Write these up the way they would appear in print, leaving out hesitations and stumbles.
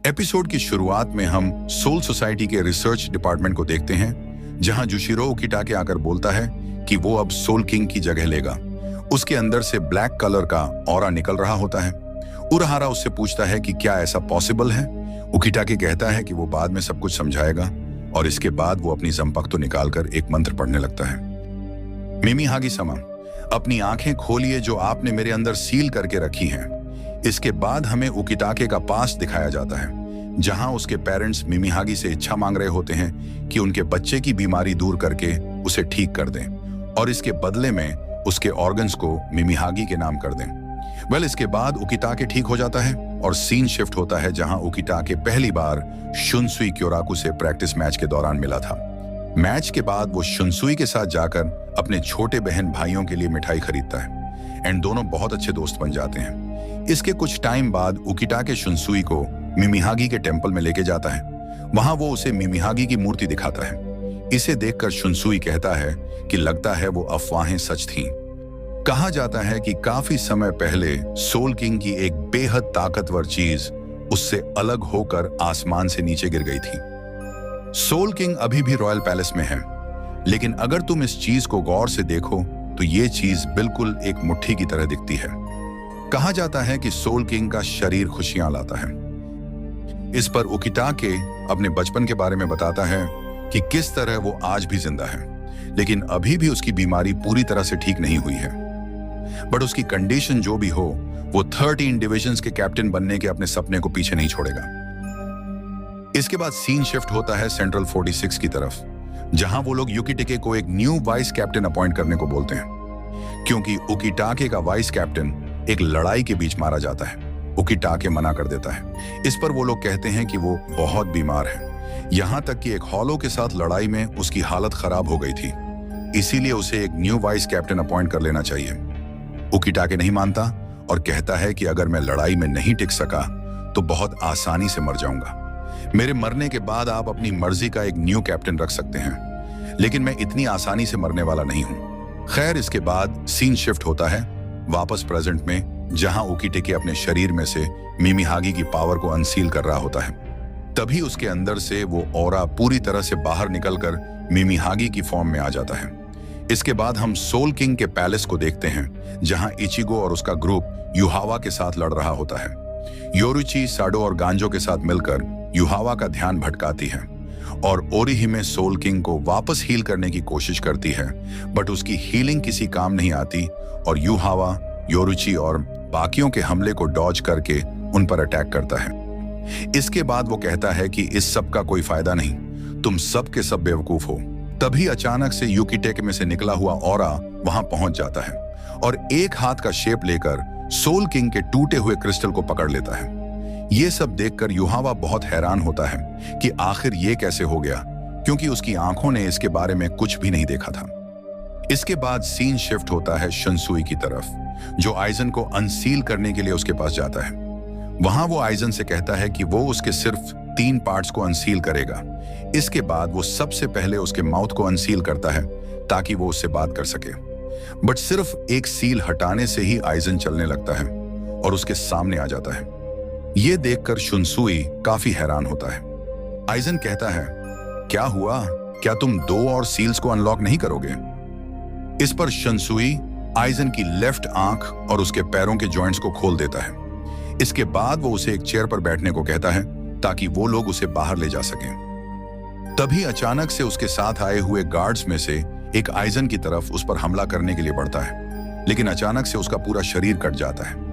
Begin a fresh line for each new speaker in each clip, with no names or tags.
Episode की शुरुआत में हम सोल सोसाइटी के रिसर्च डिपार्टमेंट को देखते हैं, जहां जुशिरो उकिटाके आकर बोलता है कि वो अब सोल किंग की जगह लेगा। उसके अंदर से ब्लैक कलर का ऑरा निकल रहा होता है। उरहारा उससे पूछता है कि क्या ऐसा पॉसिबल है। उकिटाके कहता है कि वो बाद में सब कुछ समझाएगा और इसके बाद वो अपनी जंपकतो निकालकर एक मंत्र पढ़ने लगता है। मिमी हागी समा, अपनी आंखें खोलिए जो आपने मेरे अंदर सील करके रखी हैं। इसके बाद हमें उकिटाके का पास्ट दिखाया जाता है, जहां उसके पेरेंट्स मिमिहागी से इच्छा मांग रहे होते हैं कि उनके बच्चे की बीमारी दूर करके उसे ठीक कर दें और इसके बदले में उसके ऑर्गन्स को मिमिहागी के नाम कर दें। इसके बाद उकिटाके ठीक हो जाता है और सीन शिफ्ट होता है, जहां उकिटाके पहली बार शुनसुई क्योराकू से प्रैक्टिस मैच के दौरान मिला था। मैच के बाद वो शुनसुई के साथ जाकर अपने छोटे बहन भाइयों के लिए मिठाई खरीदता है एंड दोनों बहुत अच्छे दोस्त बन जाते हैं। इसके कुछ टाइम बाद उकिटाके शुनसुई को मिमिहागी के टेंपल में लेके जाता है। वहां वो उसे मिमिहागी की मूर्ति दिखाता है। इसे देखकर शुनसुई कहता है कि लगता है वो अफवाहें सच थीं। कहा जाता है कि काफी समय पहले सोल किंग की एक बेहद ताकतवर चीज उससे अलग होकर आसमान से नीचे गिर गई थी। सोल किंग अभी भी रॉयल पैलेस में है, लेकिन अगर तुम इस चीज को गौर से देखो तो ये चीज बिल्कुल एक मुट्ठी की तरह दिखती है। कहा जाता है कि सोल किंग का शरीर खुशियां लाता है। इस पर उकिटाके अपने बचपन के बारे में बताता है कि किस तरह वो आज भी जिंदा है, लेकिन अभी भी उसकी बीमारी पूरी तरह से ठीक नहीं हुई है। बट उसकी कंडीशन जो भी हो, वो 13 डिविजन्स के कैप्टन बनने के अपने सपने को पीछे नहीं छोड़ेगा। इसके बाद सीन शिफ्ट होता है सेंट्रल 46 की तरफ, जहां वो लोग युकिटाके को एक न्यू वाइस कैप्टन अपॉइंट करने को बोलते हैं, क्योंकि उकिटाके का वाइस कैप्टन एक लड़ाई के बीच मारा जाता है। उकिटाके मना कर देता है। इस पर वो लोग कहते हैं कि वो बहुत बीमार है, यहां तक कि एक हॉलो के साथ लड़ाई में उसकी हालत खराब हो गई थी, इसीलिए उसे एक न्यू वाइस कैप्टन अपॉइंट कर लेना चाहिए। उकिटाके नहीं मानता और कहता है कि अगर मैं लड़ाई में नहीं टिक सका तो बहुत आसानी से मर जाऊंगा। मेरे मरने के बाद आप अपनी मर्जी का एक न्यू कैप्टन रख सकते हैं, लेकिन मैं इतनी आसानी से मरने वाला नहीं हूं। खैर, इसके बाद सीन शिफ्ट होता है वापस प्रेजेंट में, जहां उकिटाके अपने शरीर में से मिमिहागी की पावर को अनसील कर रहा होता है। तभी उसके अंदर से वो ऑरा पूरी तरह से बाहर निकलकर मिमिहागी की फॉर्म में आ जाता है। इसके बाद हम सोल किंग के पैलेस को देखते हैं, जहां इचिगो और उसका ग्रुप युहावा के साथ लड़ रहा होता है। योरुची, साडो और गांजो के साथ मिलकर युहावा का ध्यान भटकाती है और ओरिहिमे सोल किंग को वापस हील करने की कोशिश करती है, बट उसकी हीलिंग किसी काम नहीं आती और युहावा योरुची और बाकियों के हमले को डॉज करके उन पर अटैक करता है। इसके बाद वो कहता है कि इस सब का कोई फायदा नहीं, तुम सब के सब बेवकूफ हो। तभी अचानक से युकिटाके में से निकला हुआ ऑरा वहां पहुंच जाता है और एक हाथ का शेप लेकर सोल किंग के टूटे हुए क्रिस्टल को पकड़ लेता है। ये सब देखकर युहावा बहुत हैरान होता है कि आखिर ये कैसे हो गया, क्योंकि उसकी आंखों ने इसके बारे में कुछ भी नहीं देखा था। इसके बाद सीन शिफ्ट होता है शुनसुई की तरफ, जो आइजन को अनसील करने के लिए उसके पास जाता है। वहां वो आइजन से कहता है कि वो उसके सिर्फ 3 पार्ट्स को अनसील करेगा। इसके बाद वो सबसे पहले उसके माउथ को अनसील करता है ताकि वो उससे बात कर सके, बट सिर्फ एक सील हटाने से ही आइजन चलने लगता है और उसके सामने आ जाता है। ये देखकर शुनसुई काफी हैरान होता है। आइजन कहता है, क्या हुआ, क्या तुम 2 और सील्स को अनलॉक नहीं करोगे? इस पर शुनसुई आइजन की लेफ्ट आंख और उसके पैरों के जॉइंट्स को खोल देता है। इसके बाद वो उसे एक चेयर पर बैठने को कहता है ताकि वो लोग उसे बाहर ले जा सकें। तभी अचानक से उसके साथ आए हुए गार्ड्स में से एक आइजन की तरफ उस पर हमला करने के लिए बढ़ता है, लेकिन अचानक से उसका पूरा शरीर कट जाता है।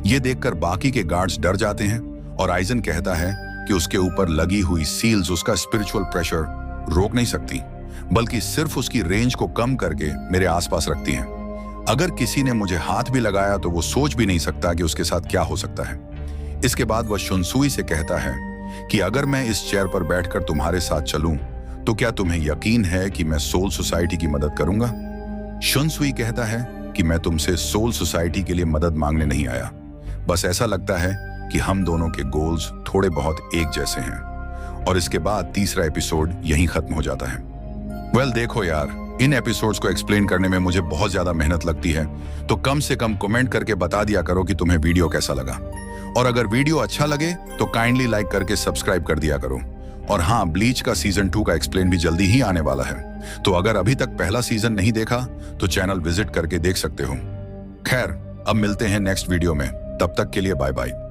ये देखकर बाकी के गार्ड्स डर जाते हैं और आइजन कहता है कि उसके ऊपर लगी हुई सील्स उसका स्पिरिचुअल प्रेशर रोक नहीं सकती, बल्कि सिर्फ उसकी रेंज को कम करके मेरे आसपास रखती हैं। अगर किसी ने मुझे हाथ भी लगाया तो वो सोच भी नहीं सकता कि उसके साथ क्या हो सकता है। इसके बाद वह शुनसुई से कहता है कि अगर मैं इस चेयर पर बैठकर तुम्हारे साथ चलूं तो क्या तुम्हें यकीन है कि मैं सोल सोसाइटी की मदद करूंगा? शुनसुई कहता है कि मैं तुमसे सोल सोसाइटी के लिए मदद मांगने नहीं आया, बस ऐसा लगता है कि हम दोनों के गोल्स थोड़े बहुत एक जैसे हैं। और इसके बाद तीसरा एपिसोड यहीं खत्म हो जाता है। देखो यार, इन एपिसोड्स को एक्सप्लेन करने में मुझे बहुत ज्यादा मेहनत लगती है, तो कम से कम कमेंट करके बता दिया करो कि तुम्हें वीडियो कैसा लगा। और अगर वीडियो अच्छा लगे तो काइंडली लाइक करके सब्सक्राइब कर दिया करो। और हाँ, ब्लीच का सीजन 2 का एक्सप्लेन भी जल्दी ही आने वाला है, तो अगर अभी तक पहला सीजन नहीं देखा तो चैनल विजिट करके देख सकते हो। खैर, अब मिलते हैं नेक्स्ट वीडियो में, तब तक के लिए बाय बाय।